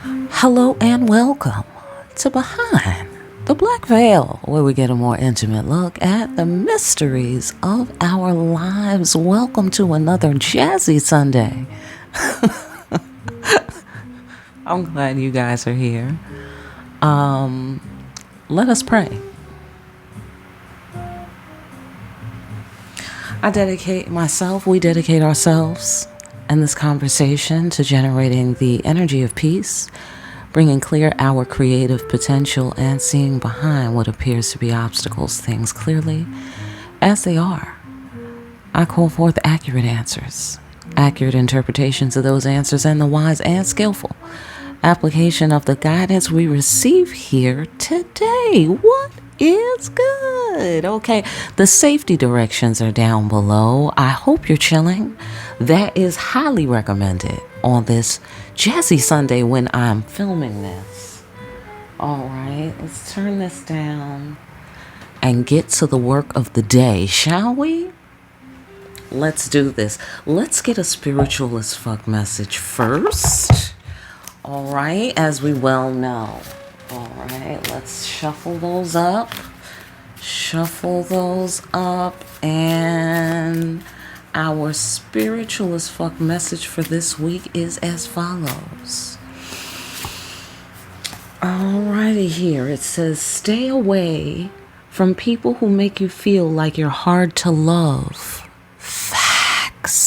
Hello and welcome to Behind the Black Veil, where we get a more intimate look at the mysteries of our lives. Welcome to another jazzy Sunday. I'm glad you guys are here. Let us pray. We dedicate ourselves and this conversation to generating the energy of peace, bringing clear our creative potential, and seeing behind what appears to be obstacles, things clearly as they are. I call forth accurate answers, accurate interpretations of those answers, and the wise and skillful application of the guidance we receive here today. What is good? Okay, the safety directions are down below. I hope you're chilling. That is highly recommended on this jazzy Sunday when I'm filming this. All right, let's turn this down and get to the work of the day, shall we? Let's do this. Let's get a spiritual as fuck message first. All right, as we well know. All right, let's shuffle those up. And our spiritual as fuck message for this week is as follows. Alrighty, here it says, stay away from people who make you feel like you're hard to love. Facts.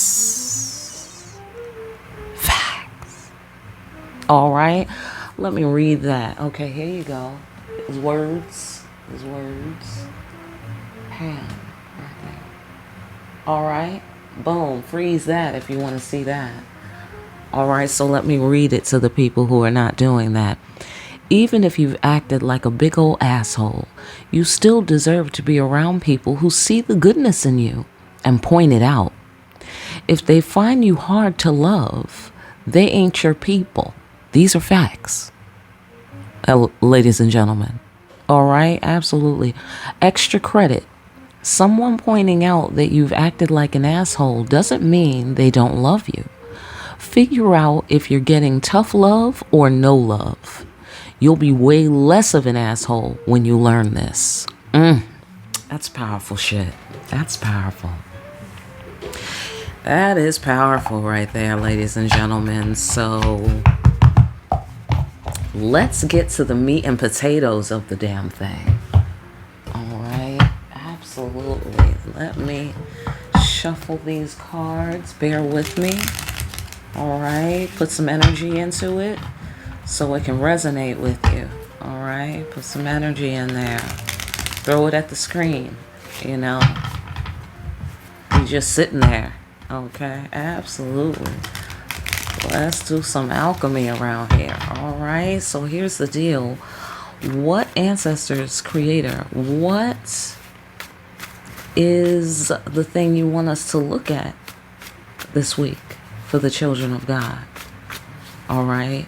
All right, let me read that. Okay, here you go. His words. Bam, right there. All right, boom, freeze that if you want to see that. All right, so let me read it to the people who are not doing that. Even if you've acted like a big old asshole, you still deserve to be around people who see the goodness in you and point it out. If they find you hard to love, they ain't your people. These are facts, ladies and gentlemen. All right, absolutely. Extra credit. Someone pointing out that you've acted like an asshole doesn't mean they don't love you. Figure out if you're getting tough love or no love. You'll be way less of an asshole when you learn this. That's powerful shit. That's powerful. That is powerful right there, ladies and gentlemen. So let's get to the meat and potatoes of the damn thing. All right, absolutely. Let me shuffle these cards. Bear with me. All right, put some energy into it so it can resonate with you. All right, put some energy in there. Throw it at the screen, you know. You're just sitting there. Okay, absolutely. Let's do some alchemy around here. All right, so here's the deal. What ancestors, creator, what is the thing you want us to look at this week for the children of God? All right.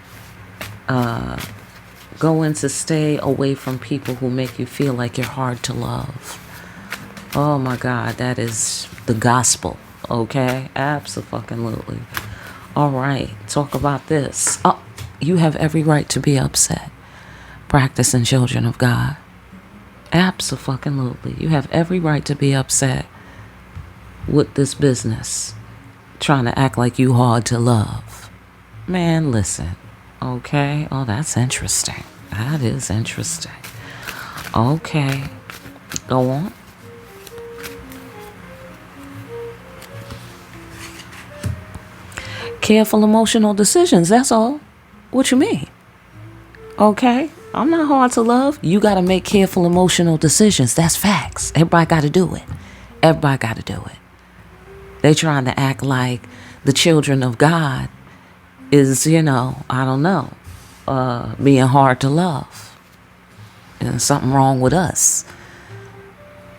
Going to stay away from people who make you feel like you're hard to love. Oh my God, that is the gospel. Okay, absolutely. All right, talk about this. Oh, you have every right to be upset. Practicing children of God. Absolutely. You have every right to be upset with this business. Trying to act like you hard to love. Man, listen. Okay. Oh, that's interesting. That is interesting. Okay. Go on. Careful emotional decisions, that's all. What you mean? Okay, I'm not hard to love. You got to make careful emotional decisions. That's facts. Everybody got to do it. They trying to act like the children of God is, I don't know, being hard to love. And something wrong with us.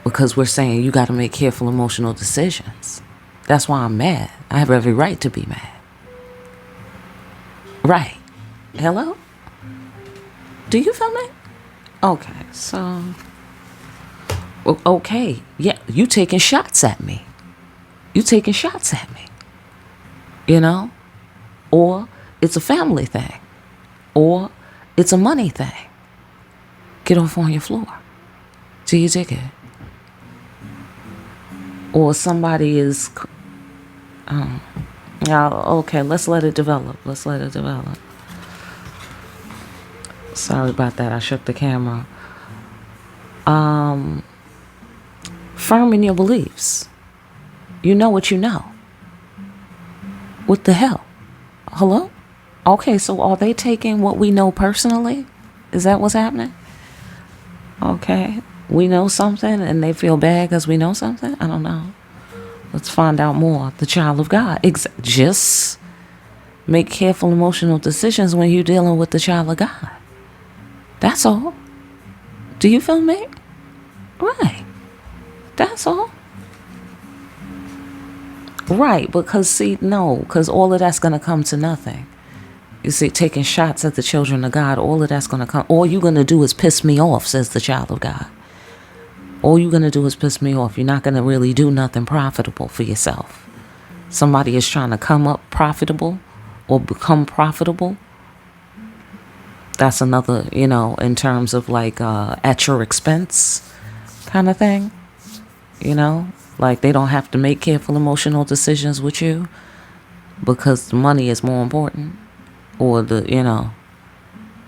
Because we're saying you got to make careful emotional decisions. That's why I'm mad. I have every right to be mad. Right. Hello? Do you feel me? Okay, so. Okay. Yeah, you taking shots at me. Or it's a family thing. Or it's a money thing. Get off on your floor. Do you dig it? Or somebody is... okay, let's let it develop. Sorry about that. I shook the camera. Firm in your beliefs. You know what you know. What the hell? Hello? Okay, so are they taking what we know personally? Is that what's happening? Okay. We know something and they feel bad because we know something? I don't know. Let's find out more. The child of God. Just make careful emotional decisions when you're dealing with the child of God. That's all. Do you feel me? Right. That's all. Right, because because all of that's going to come to nothing. You see, taking shots at the children of God, all of that's going to come. All you're going to do is piss me off, says the child of God. All you're going to do is piss me off. You're not going to really do nothing profitable for yourself. Somebody is trying to come up profitable or become profitable. That's another, in terms of like at your expense kind of thing. Like they don't have to make careful emotional decisions with you because the money is more important, or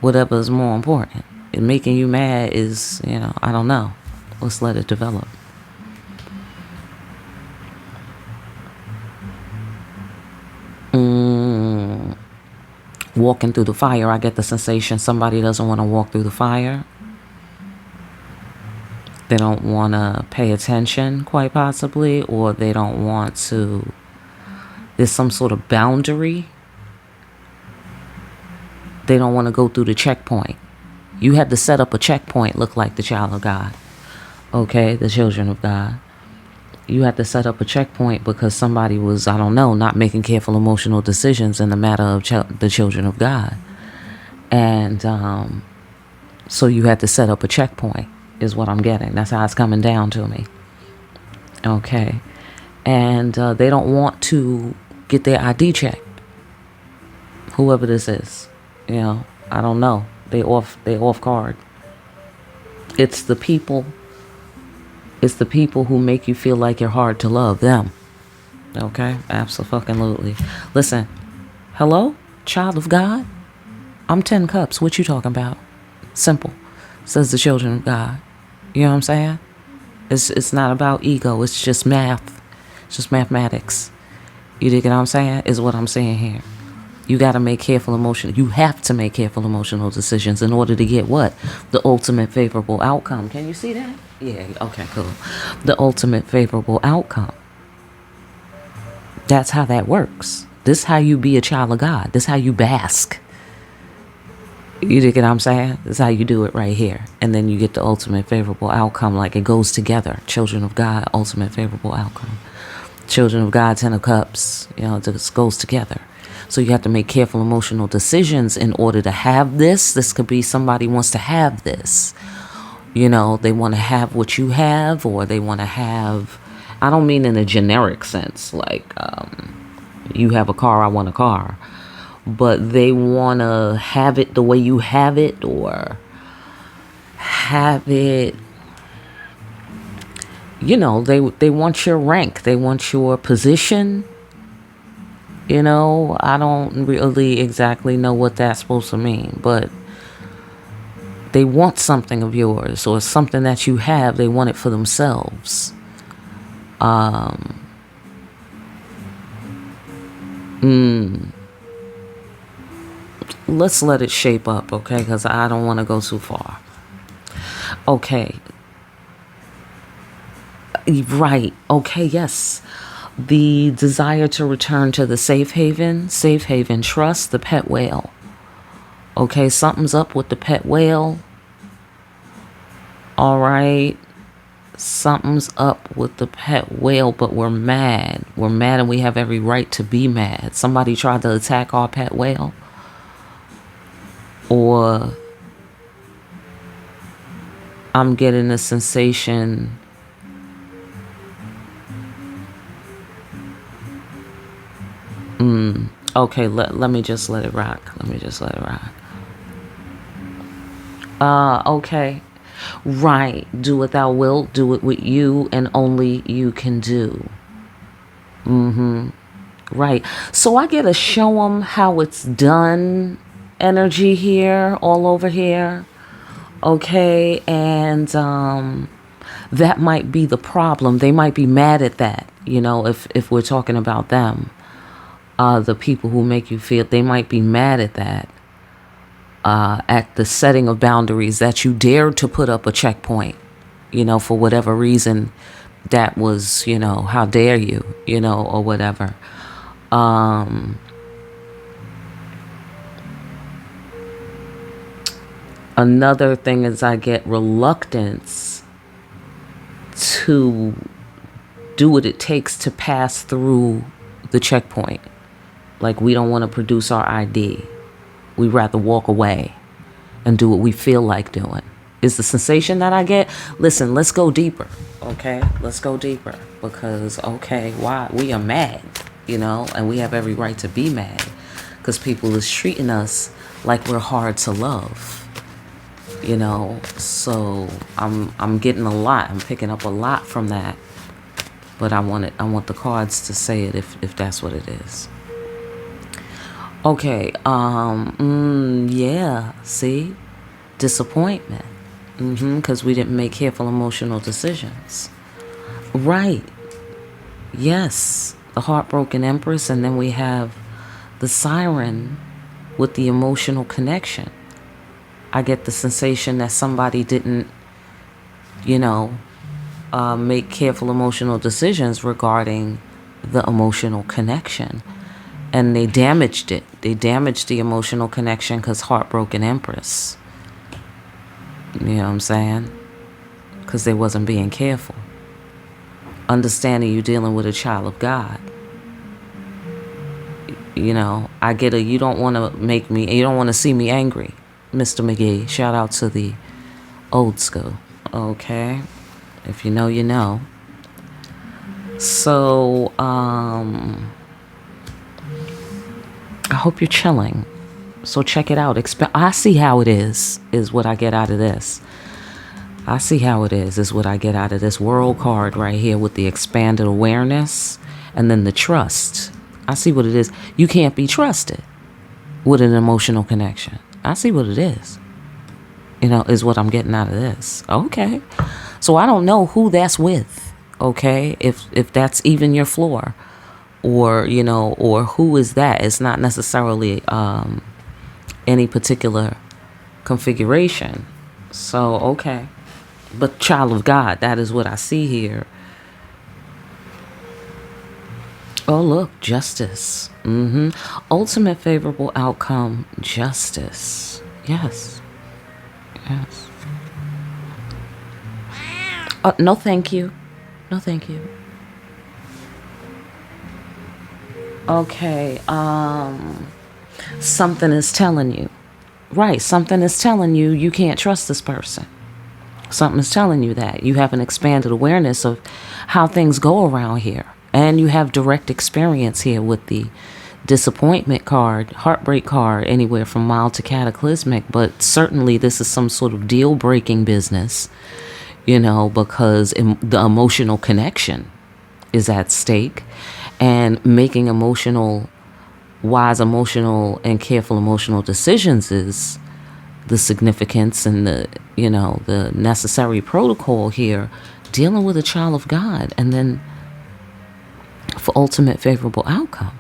whatever is more important. And making you mad is, I don't know. Let's let it develop. Walking through the fire, I get the sensation somebody doesn't want to walk through the fire. They don't want to pay attention, quite possibly, or they don't want to. There's some sort of boundary. They don't want to go through the checkpoint. You had to set up a checkpoint, look like the child of God. Okay, the children of God. You had to set up a checkpoint because somebody was, I don't know, not making careful emotional decisions in the matter of the children of God. And so you had to set up a checkpoint, is what I'm getting. That's how it's coming down to me. Okay. And they don't want to get their ID checked. Whoever this is. I don't know. They off guard. It's the people who make you feel like you're hard to love, them. Okay? Absolutely. Listen. Hello? Child of God? I'm 10 cups. What you talking about? Simple. Says the children of God. You know what I'm saying? It's not about ego. It's just math. It's just mathematics. You dig what I'm saying? Is what I'm saying here. You got to make careful you have to make careful emotional decisions in order to get what? The ultimate favorable outcome. Can you see that? Yeah, okay, cool. The ultimate favorable outcome. That's how that works. This is how you be a child of God. This is how you bask. You dig what I'm saying? This is how you do it right here. And then you get the ultimate favorable outcome. Like it goes together. Children of God, ultimate favorable outcome. Children of God, 10 of cups. This goes together. So you have to make careful emotional decisions in order to have this. This could be somebody wants to have this. They want to have what you have, or they want to have, I don't mean in a generic sense, like you have a car, I want a car. But they want to have it the way you have it, or have it, they want your rank. They want your position. I don't really exactly know what that's supposed to mean, but they want something of yours or something that you have. They want it for themselves. Let's let it shape up, okay? Because I don't want to go too far. Okay. Right. Okay, yes. The desire to return to the safe haven trust, the pet whale. Okay, something's up with the pet whale. All right. Something's up with the pet whale, but we're mad. We're mad and we have every right to be mad. Somebody tried to attack our pet whale. Or I'm getting a sensation okay, let me just let it rock. Okay. Right. Do what thou wilt. Do it with you and only you can do. Right. So I get a show them how it's done energy here, all over here. Okay. And that might be the problem. They might be mad at that, if we're talking about them. The people who make you feel, they might be mad at that. At the setting of boundaries that you dared to put up a checkpoint, for whatever reason that was, how dare you, or whatever. Another thing is I get reluctance to do what it takes to pass through the checkpoint. Like we don't want to produce our ID. We rather walk away and do what we feel like doing. Is the sensation that I get. Listen, let's go deeper. Okay, let's go deeper because why we are mad, and we have every right to be mad because people is treating us like we're hard to love. So I'm getting a lot. I'm picking up a lot from that, but I want the cards to say it if that's what it is. Okay, yeah, see? Disappointment. Because we didn't make careful emotional decisions. Right. Yes, the heartbroken empress, and then we have the siren with the emotional connection. I get the sensation that somebody didn't, make careful emotional decisions regarding the emotional connection. And they damaged it. They damaged the emotional connection because heartbroken empress. You know what I'm saying? Because they wasn't being careful. Understanding you dealing with a child of God. I get you don't want to see me angry, Mr. McGee. Shout out to the old school. Okay. If you know, you know. So, I hope you're chilling. So check it out. I see how it is what I get out of this. I see how it is what I get out of this world card right here with the expanded awareness and then the trust. I see what it is. You can't be trusted with an emotional connection. I see what it is. Is what I'm getting out of this. Okay. So I don't know who that's with. Okay. If that's even your floor. Or who is that? It's not necessarily any particular configuration. So, okay. But child of God, that is what I see here. Oh, look, justice. Ultimate favorable outcome, justice. Yes. Yes. No, thank you. No, thank you. Okay, something is telling you. Right, something is telling you you can't trust this person. Something is telling you that. You have an expanded awareness of how things go around here. And you have direct experience here with the disappointment card, heartbreak card, anywhere from mild to cataclysmic. But certainly this is some sort of deal-breaking business, because the emotional connection is at stake. And making wise emotional and careful emotional decisions is the significance and the necessary protocol here, dealing with a child of God, and then for ultimate favorable outcome.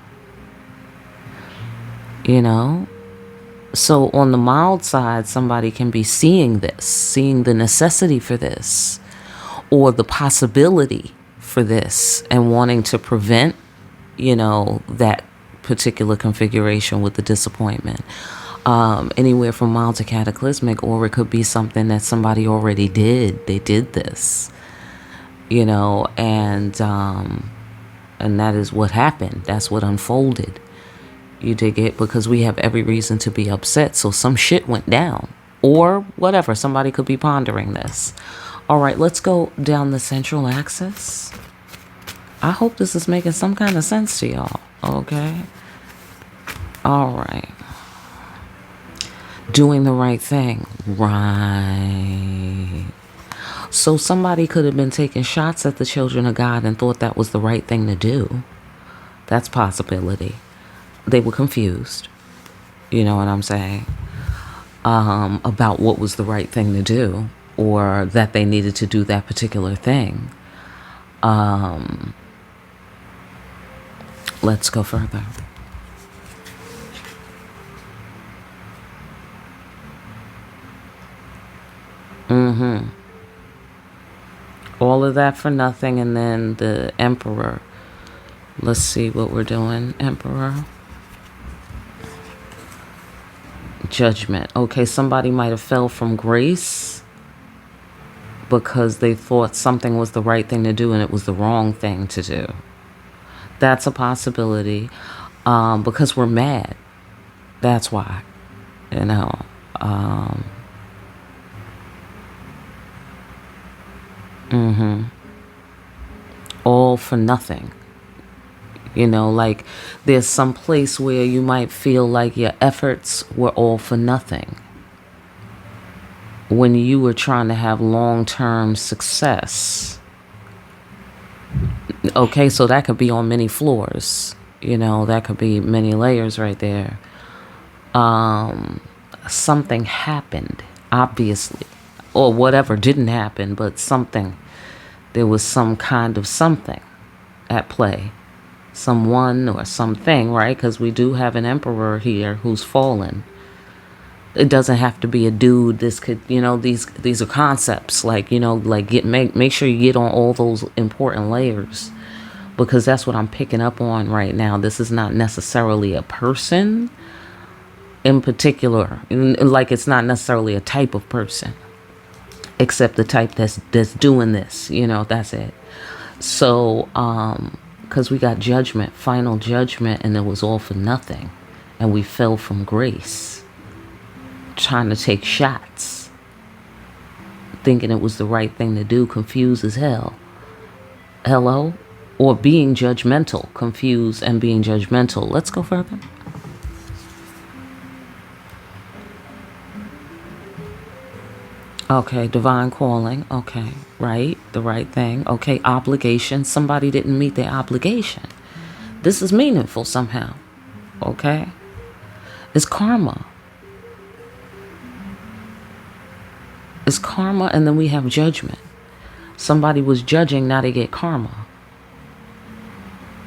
So on the mild side, somebody can be seeing the necessity for this, or the possibility for this, and wanting to prevent that particular configuration with the disappointment. Anywhere from mild to cataclysmic, or it could be something that somebody already did. They did this, and that is what happened. That's what unfolded. You dig it? Because we have every reason to be upset. So some shit went down, or whatever. Somebody could be pondering this. All right, let's go down the central axis. I hope this is making some kind of sense to y'all. Okay. All right. Doing the right thing. Right. So somebody could have been taking shots at the children of God and thought that was the right thing to do. That's a possibility. They were confused. You know what I'm saying? About what was the right thing to do, or that they needed to do that particular thing. Let's go further. All of that for nothing, and then the Emperor. Let's see what we're doing. Emperor. Judgment. Okay, somebody might have fell from grace because they thought something was the right thing to do and it was the wrong thing to do. That's a possibility. Because we're mad. That's why. You know. All for nothing. You know, like there's some place where you might feel like your efforts were all for nothing when you were trying to have long-term success. Okay, so that could be on many floors. You know, that could be many layers right there. Something happened, obviously, or whatever didn't happen, but something. There was some kind of something at play. Someone or something, right? Because we do have an emperor here who's fallen. It doesn't have to be a dude. This could, you know, these are concepts. Like, you know, like make sure you get on all those important layers, because that's what I'm picking up on right now. This is not necessarily a person in particular. Like, it's not necessarily a type of person, except the type that's doing this. You know, that's it. So, because we got judgment, final judgment, and it was all for nothing. And we fell from grace, trying to take shots, thinking it was the right thing to do, confused as hell. Hello? Or being judgmental, confused and being judgmental. Let's go further. Okay, divine calling. Okay, right, the right thing. Okay, obligation. Somebody didn't meet their obligation. This is meaningful somehow. Okay, it's karma. It's karma, and then we have judgment. Somebody was judging, now they get karma.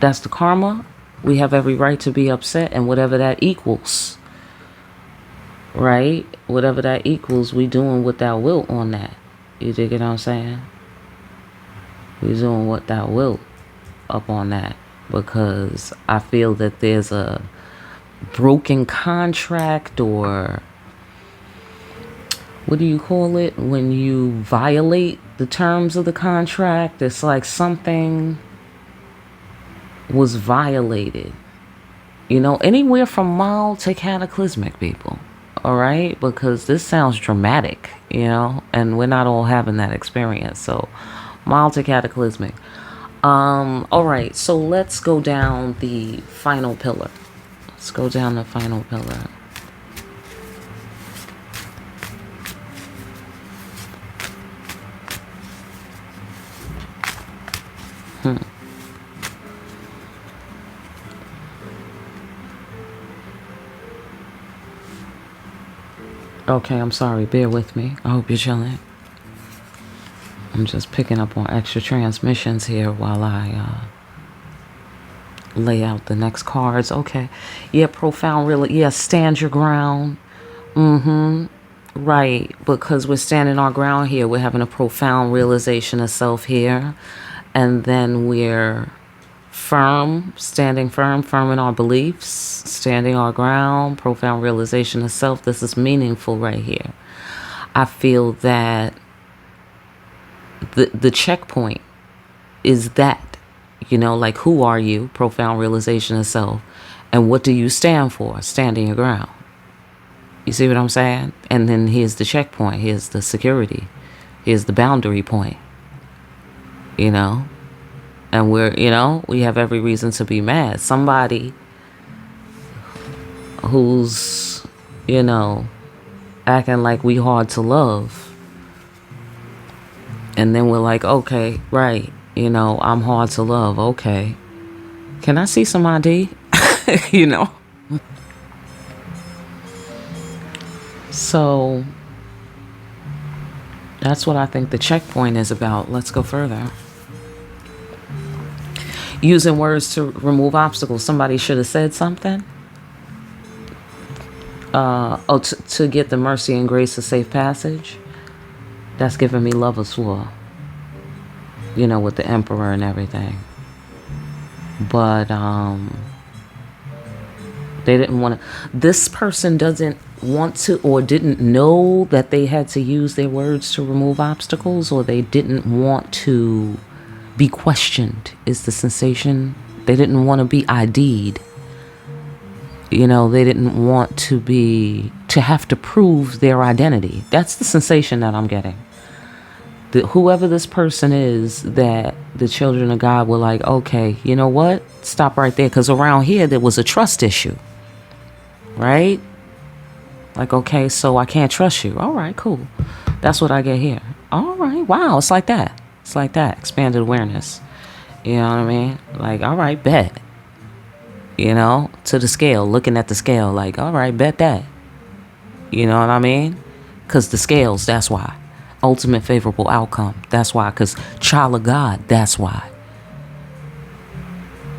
That's the karma. We have every right to be upset, and whatever that equals. Right? Whatever that equals, we doing what thou wilt on that. You dig what I'm saying? We doing what thou wilt up on that. Because I feel that there's a broken contract, or what do you call it? When you violate the terms of the contract, it's like something was violated. You know, anywhere from mild to cataclysmic, people. All right, because this sounds dramatic, you know, and we're not all having that experience. So mild to cataclysmic. All right, so let's go down the final pillar. Let's go down the final pillar. Okay, I'm sorry. Bear with me. I hope you're chilling. I'm just picking up on extra transmissions here while I lay out the next cards. Okay. Yeah, profound, really. Yeah, stand your ground. Right, because we're standing our ground here. We're having a profound realization of self here. And then we're standing firm in our beliefs, standing our ground, profound realization of self. This is meaningful right here. I feel that the checkpoint is that, you know, like, who are you? Profound realization of self. And what do you stand for? Standing your ground. You see what I'm saying? And then here's the checkpoint. Here's the security. Here's the boundary point. You know? And we have every reason to be mad. Somebody who's, you know, acting like we hard to love. And then we're like, okay, right, I'm hard to love. Okay. Can I see some ID? So that's what I think the checkpoint is about. Let's go further. Using words to remove obstacles. Somebody should have said something. To get the mercy and grace of safe passage. That's giving me Lover's War. With the Emperor and everything. But they didn't want to. This person doesn't want to, or didn't know that they had to use their words to remove obstacles, or they didn't want to be questioned, is the sensation. They didn't want to be ID'd. They didn't want to have to prove their identity. That's the sensation that I'm getting. Whoever this person is, that the children of God were like, okay, you know what? Stop right there. Because around here, there was a trust issue. Right? Like, okay, so I can't trust you. All right, cool. That's what I get here. All right, wow, it's like that. It's like that. Expanded awareness. You know what I mean? Like, all right, bet. To the scale, looking at the scale, like, all right, bet that. You know what I mean? Because the scales, that's why. Ultimate favorable outcome, that's why. Because child of God, that's why.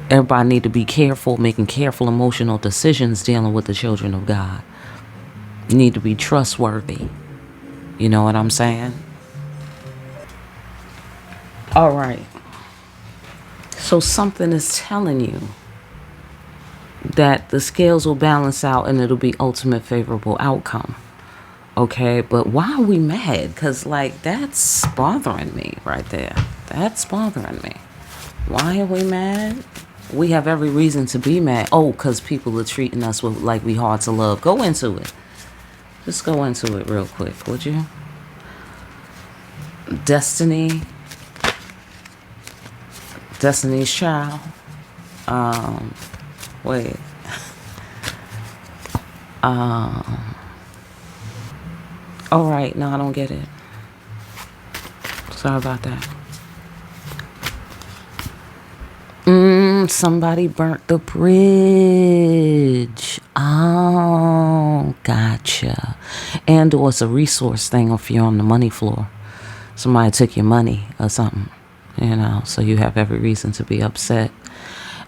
Everybody need to be careful, making careful emotional decisions dealing with the children of God. You need to be trustworthy. You know what I'm saying? All right. So something is telling you that the scales will balance out and it'll be ultimate favorable outcome. Okay, but why are we mad? Because, that's bothering me right there. That's bothering me. Why are we mad? We have every reason to be mad. Oh, because people are treating us like we hard to love. Go into it. Just go into it real quick, would you? Destiny's Child. Wait. All right, no, I don't get it. Sorry about that. Somebody burnt the bridge. Oh, gotcha. And or it's a resource thing if you're on the money floor. Somebody took your money or something, so you have every reason to be upset.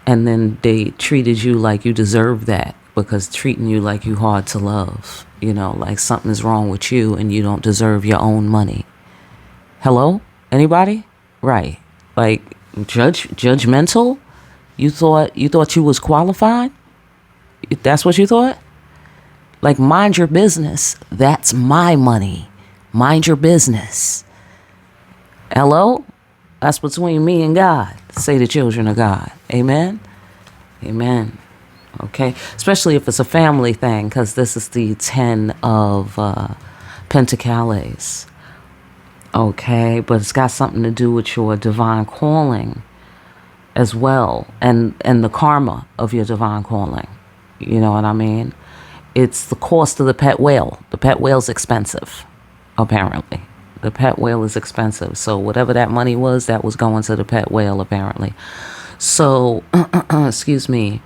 And then they treated you like you deserve that, because treating you like you hard to love. Like something's wrong with you and you don't deserve your own money. Hello? Anybody? Right. Like judgmental? You thought you was qualified? That's what you thought? Like, mind your business. That's my money. Mind your business. Hello? That's between me and God, say the children of God. Amen? Amen. Okay, especially if it's a family thing, because this is the 10 of Pentacles. Okay, but it's got something to do with your divine calling as well, and the karma of your divine calling. You know what I mean? It's the cost of the pet whale. The pet whale's expensive, apparently. The pet whale is expensive. So whatever that money was, that was going to the pet whale, apparently. So, excuse me.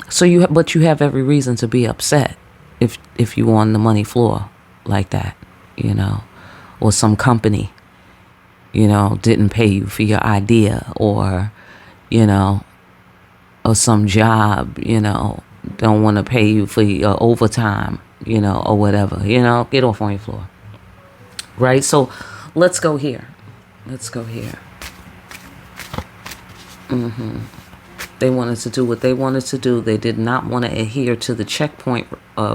So you have every reason to be upset if you on the money floor like that, or some company, didn't pay you for your idea, or, or some job, don't want to pay you for your overtime, or whatever, get off on your floor. Right? So let's go here. They wanted to do what they wanted to do. They did not want to adhere to the checkpoint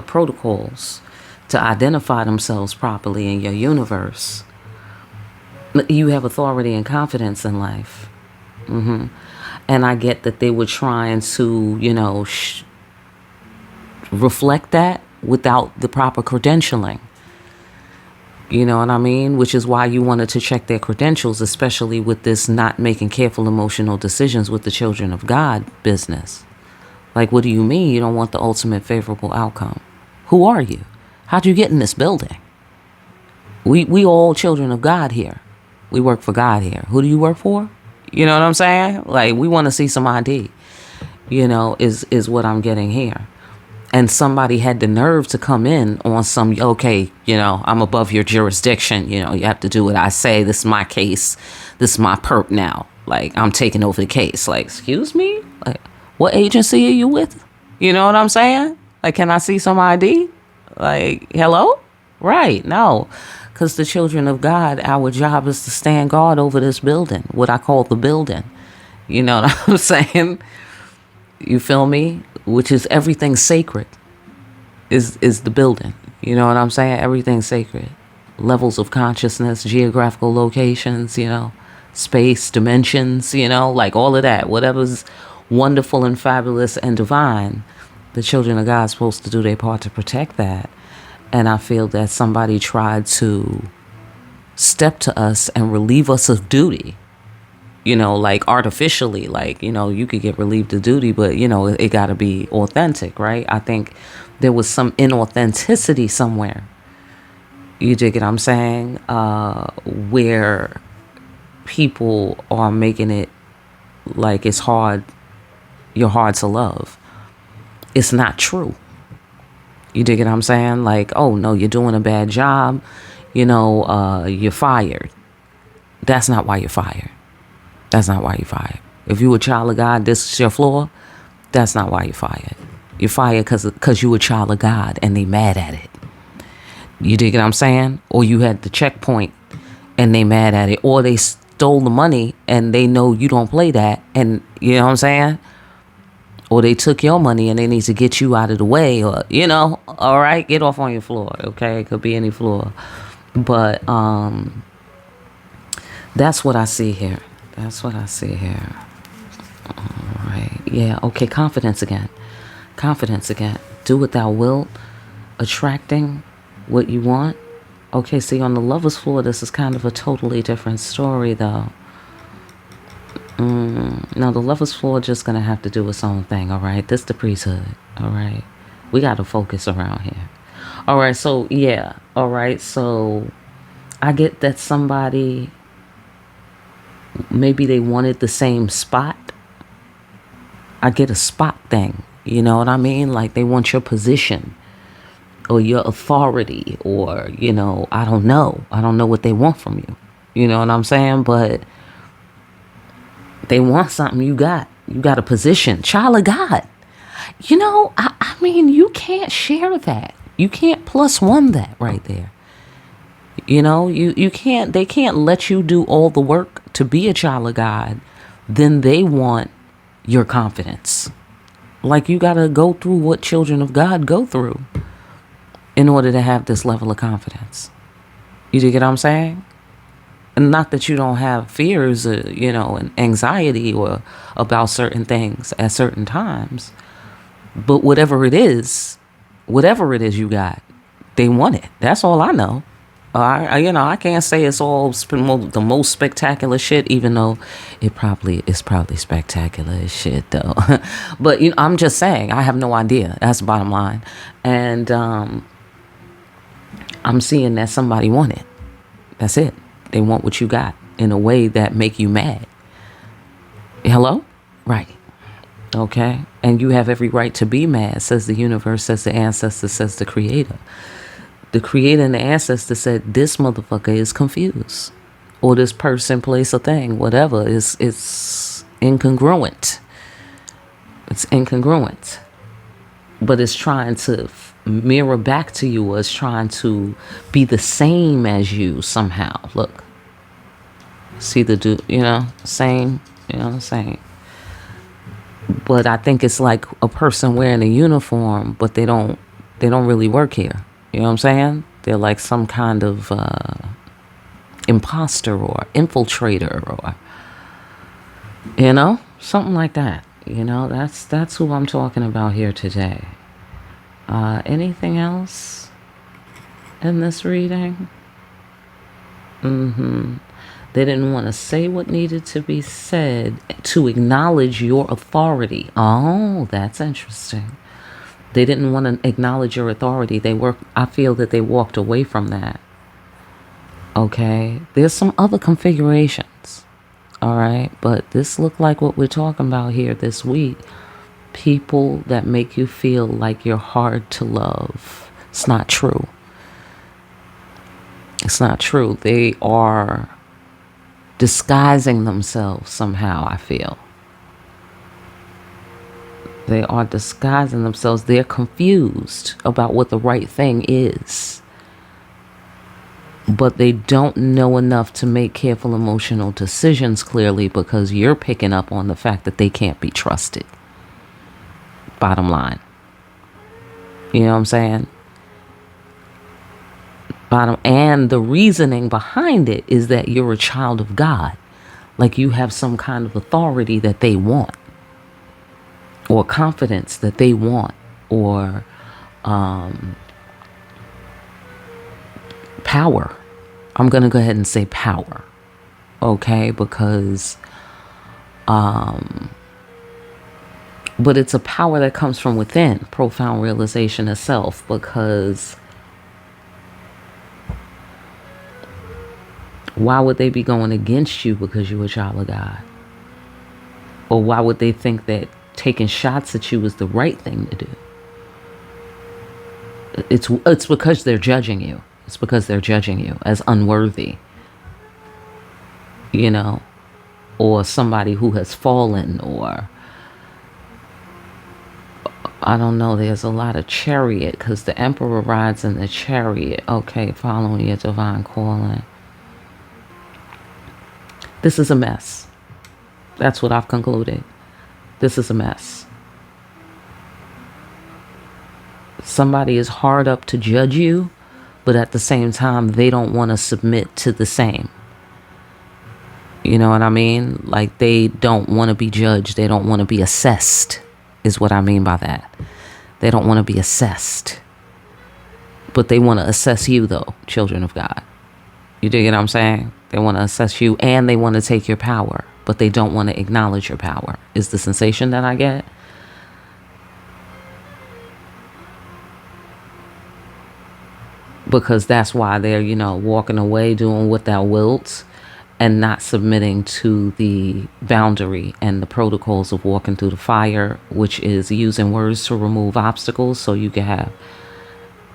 protocols to identify themselves properly in your universe. You have authority and confidence in life. And I get that they were trying to, reflect that without the proper credentialing. You know what I mean? Which is why you wanted to check their credentials, especially with this not making careful emotional decisions with the children of God business. Like, what do you mean you don't want the ultimate favorable outcome? Who are you? How'd you get in this building? We all children of God here. We work for God here. Who do you work for? You know what I'm saying? Like, we want to see some ID, is what I'm getting here. And somebody had the nerve to come in on some, okay, I'm above your jurisdiction. You have to do what I say. This is my case. This is my perp now. Like, I'm taking over the case. Like, excuse me? Like, what agency are you with? You know what I'm saying? Like, can I see some ID? Like, hello? Right. No. Because the children of God, our job is to stand guard over this building, what I call the building. You know what I'm saying? You feel me? Which is everything sacred is the building. You know what I'm saying? Everything sacred. Levels of consciousness, geographical locations, space, dimensions, like all of that. Whatever's wonderful and fabulous and divine, the children of God are supposed to do their part to protect that. And I feel that somebody tried to step to us and relieve us of duty. Like artificially, like, you could get relieved of duty, but, it got to be authentic, right? I think there was some inauthenticity somewhere. You dig what I'm saying? Where people are making it like it's hard, you're hard to love. It's not true. You dig what I'm saying? Like, oh, no, you're doing a bad job. You're fired. That's not why you're fired. That's not why you're fired. If you a child of God, this is your flaw, that's not why you're fired. You're fired because you a child of God and they mad at it. You dig what I'm saying? Or you had the checkpoint and they mad at it. Or they stole the money and they know you don't play that. And you know what I'm saying? Or they took your money and they need to get you out of the way. Or, all right, get off on your floor. Okay, it could be any floor. But that's what I see here. That's what I see here. All right. Yeah. Okay. Confidence again. Confidence again. Do what thou wilt. Attracting what you want. Okay. See, on the lover's floor, this is kind of a totally different story, though. Now, the lover's floor just going to have to do its own thing. All right. This the priesthood. All right. We got to focus around here. All right. So, yeah. All right. So, I get that somebody... maybe they wanted the same spot. I get a spot thing. You know what I mean? Like they want your position or your authority or, I don't know. I don't know what they want from you. You know what I'm saying? But they want something you got. You got a position. Child of God. I mean, you can't share that. You can't +1 that right there. You can't, they can't let you do all the work to be a child of God. Then they want your confidence. Like you got to go through what children of God go through in order to have this level of confidence. You dig what I'm saying? And not that you don't have fears, and anxiety or about certain things at certain times. But whatever it is you got, they want it. That's all I know. I can't say it's all the most spectacular shit, even though it's probably spectacular as shit though. But I'm just saying, I have no idea. That's the bottom line. And I'm seeing that somebody want it. That's it. They want what you got in a way that make you mad. Hello? Right. Okay. And you have every right to be mad, says the universe, says the ancestor, says the creator. The creator and the ancestor said, this motherfucker is confused. Or this person, place, or thing, whatever, it's incongruent. It's incongruent. But it's trying to mirror back to you, or it's trying to be the same as you somehow. Look. See the same, same. But I think it's like a person wearing a uniform, but they don't really work here. You know what I'm saying? They're like some kind of imposter or infiltrator or, something like that. That's who I'm talking about here today. Anything else in this reading? They didn't want to say what needed to be said to acknowledge your authority. Oh, that's interesting. They didn't want to acknowledge your authority. I feel that they walked away from that. Okay, there's some other configurations. All right, but this look like what we're talking about here this week. People that make you feel like you're hard to love. It's not true. It's not true. They are disguising themselves somehow, I feel. They are disguising themselves. They're confused about what the right thing is. But they don't know enough to make careful emotional decisions clearly because you're picking up on the fact that they can't be trusted. Bottom line. You know what I'm saying? And the reasoning behind it is that you're a child of God. Like you have some kind of authority that they want, or confidence that they want, or power. I'm going to go ahead and say power. Okay? Because, but it's a power that comes from within, profound realization of self, because why would they be going against you because you're a child of God? Or why would they think that taking shots at you is the right thing to do? It's because they're judging you. It's because they're judging you as unworthy, you know, or somebody who has fallen, or I don't know. There's a lot of chariot because the emperor rides in the chariot. Okay, following your divine calling. This is a mess. That's what I've concluded. This is a mess. Somebody is hard up to judge you, but at the same time, they don't want to submit to the same. You know what I mean? Like they don't want to be judged. They don't want to be assessed, is what I mean by that. They don't want to be assessed. But they want to assess you, though, children of God. You dig what I'm saying? They want to assess you and they want to take your power, but they don't want to acknowledge your power, is the sensation that I get. Because that's why they're, you know, walking away, doing what thou wilt, and not submitting to the boundary and the protocols of walking through the fire, which is using words to remove obstacles so you can have,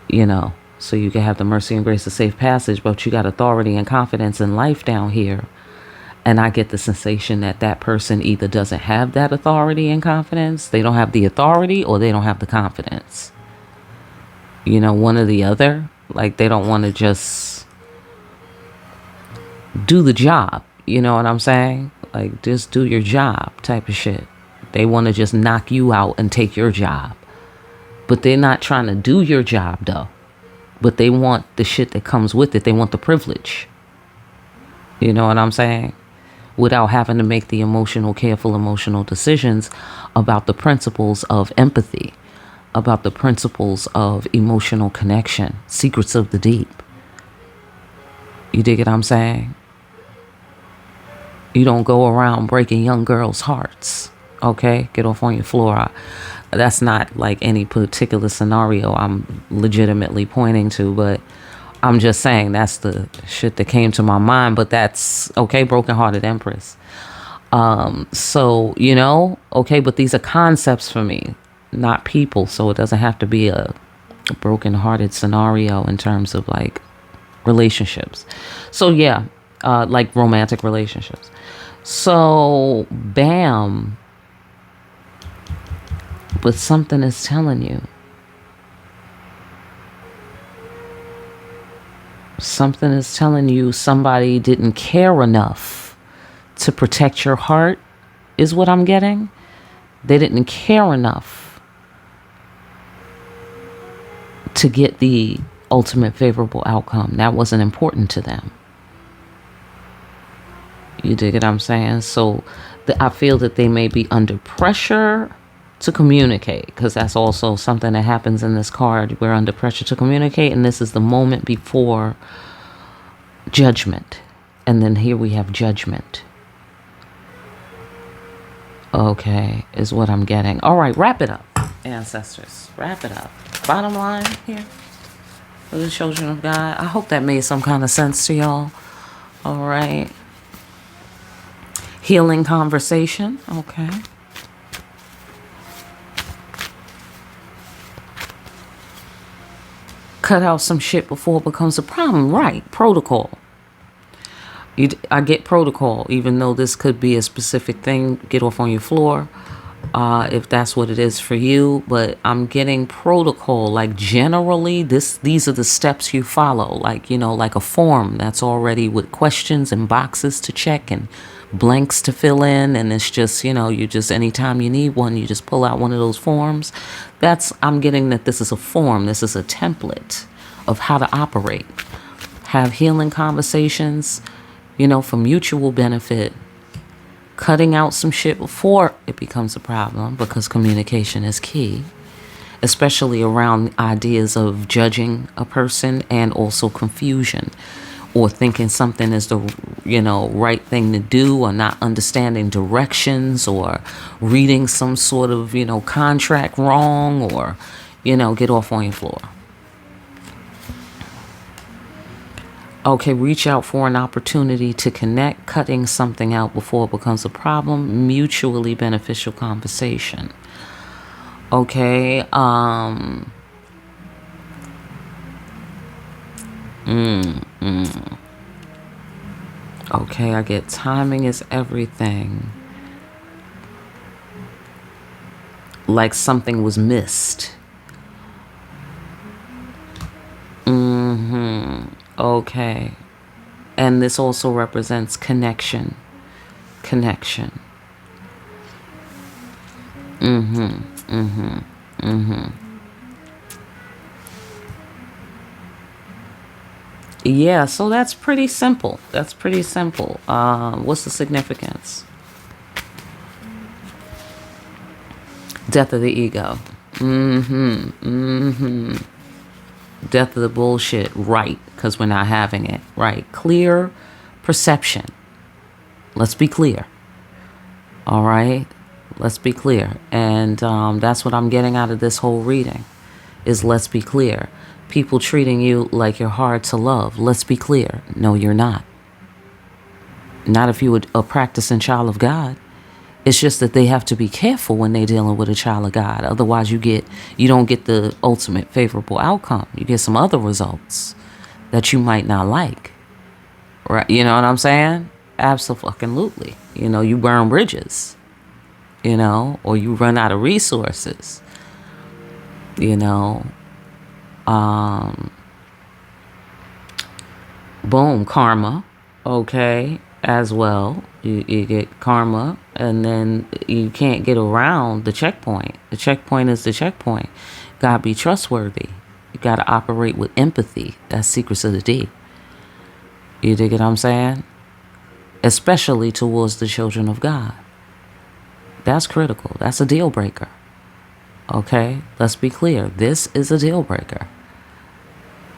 you know, so you can have the mercy and grace of safe passage. But you got authority and confidence in life down here. And I get the sensation that that person either doesn't have that authority and confidence, they don't have the authority, or they don't have the confidence. You know, one or the other. Like they don't want to just do the job. You know what I'm saying? Like just do your job type of shit. They want to just knock you out and take your job. But they're not trying to do your job though. But they want the shit that comes with it. They want the privilege. You know what I'm saying? Without having to make the careful emotional decisions about the principles of empathy, about the principles of emotional connection, secrets of the deep. You dig what I'm saying? You don't go around breaking young girls' hearts. Okay? Get off on your floor. That's not like any particular scenario I'm legitimately pointing to, but I'm just saying that's the shit that came to my mind. But that's okay, broken-hearted Empress. So, you know, okay, but these are concepts for me, not people. So it doesn't have to be a broken-hearted scenario in terms of like relationships. So yeah, like romantic relationships. So bam, but something is telling you. Something is telling you somebody didn't care enough to protect your heart, is what I'm getting. They didn't care enough to get the ultimate favorable outcome. That wasn't important to them. You dig what I'm saying? So I feel that they may be under pressure to communicate, because that's also something that happens in this card. We're under pressure to communicate, and this is the moment before judgment. And then here we have judgment. Okay, is what I'm getting. All right, wrap it up, ancestors. Wrap it up. Bottom line here. for the children of God. I hope that made some kind of sense to y'all. All right. Healing conversation. Okay. Cut out some shit before it becomes a problem. Right. Protocol. I get protocol, even though this could be a specific thing. Get off on your floor. If that's what it is for you, but I'm getting protocol, like generally these are the steps you follow, like, you know, like a form that's already with questions and boxes to check and blanks to fill in, and it's just, you know, you just, anytime you need one, you just pull out one of those forms. I'm getting that this is a form, this is a template of how to operate, have healing conversations, you know, for mutual benefit. Cutting out some shit before it becomes a problem, because communication is key, especially around ideas of judging a person and also confusion, or thinking something is the, you know, right thing to do, or not understanding directions, or reading some sort of, you know, contract wrong, or, you know, get off on your floor. Okay, reach out for an opportunity to connect, cutting something out before it becomes a problem, mutually beneficial conversation. Okay, okay, I get timing is everything. Like something was missed. Okay. And this also represents connection. Connection. Yeah, so that's pretty simple. That's pretty simple. What's the significance? Death of the ego. Death of the bullshit. Right, because we're not having it. Right. Clear perception. Let's be clear. All right. Let's be clear. And that's what I'm getting out of this whole reading, is let's be clear. People treating you like you're hard to love. Let's be clear. No, you're not. Not if you were a practicing child of God. It's just that they have to be careful when they're dealing with a child of God. Otherwise, you don't get the ultimate favorable outcome. You get some other results that you might not like. Right? You know what I'm saying? Absolutely. You know, you burn bridges, you know, or you run out of resources, you know. Boom, karma. Okay, as well. You get karma, and then you can't get around the checkpoint. The checkpoint is the checkpoint. Gotta be trustworthy. You gotta operate with empathy. That's secrets of the D. You dig what I'm saying? Especially towards the children of God. That's critical. That's a deal breaker. Okay, let's be clear. This is a deal breaker.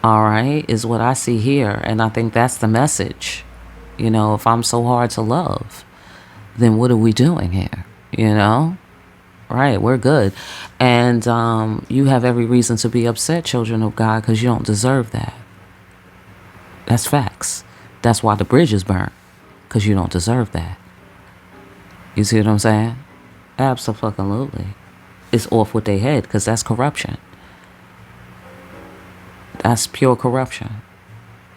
All right, is what I see here, and I think that's the message. You know, if I'm so hard to love, then what are we doing here? You know? Right, we're good. And you have every reason to be upset, children of God, because you don't deserve that. That's facts. That's why the bridge is burnt, because you don't deserve that. You see what I'm saying? Absolutely. It's off with their head, because that's corruption. That's pure corruption,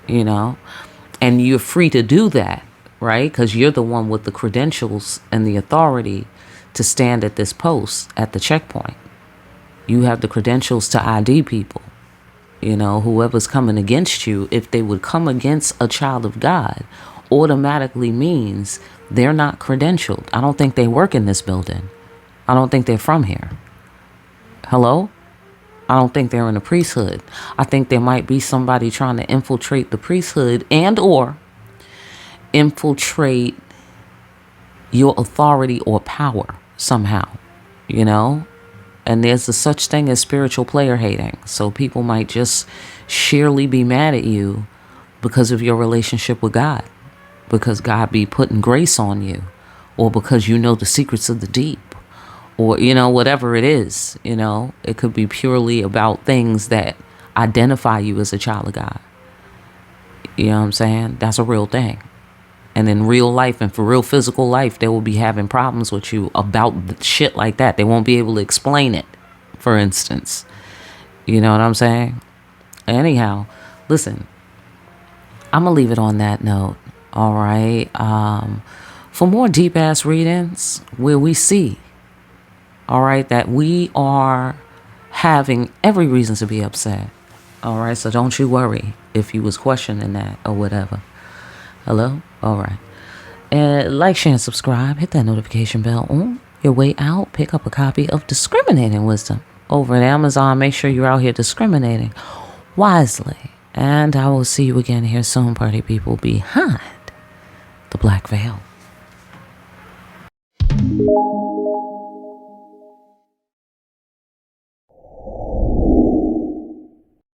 you know? And you're free to do that, right? Because you're the one with the credentials and the authority to stand at this post at the checkpoint. You have the credentials to ID people. You know, whoever's coming against you, if they would come against a child of God, automatically means they're not credentialed. I don't think they work in this building. I don't think they're from here. Hello? I don't think they're in the priesthood. I think there might be somebody trying to infiltrate the priesthood and or infiltrate your authority or power somehow, you know? And there's a such thing as spiritual player hating. So people might just sheerly be mad at you because of your relationship with God, because God be putting grace on you, or because you know the secrets of the deep. Or, you know, whatever it is, you know, it could be purely about things that identify you as a child of God. You know what I'm saying? That's a real thing. And in real life and for real physical life, they will be having problems with you about shit like that. They won't be able to explain it, for instance. You know what I'm saying? Anyhow, listen, I'm going to leave it on that note. All right. For more deep ass readings where we see, all right, that we are having every reason to be upset. All right. So don't you worry if you was questioning that or whatever. Hello? All right. And like, share, and subscribe. Hit that notification bell on your way out. Pick up a copy of Discriminating Wisdom over at Amazon. Make sure you're out here discriminating wisely. And I will see you again here soon, party people, behind the black veil.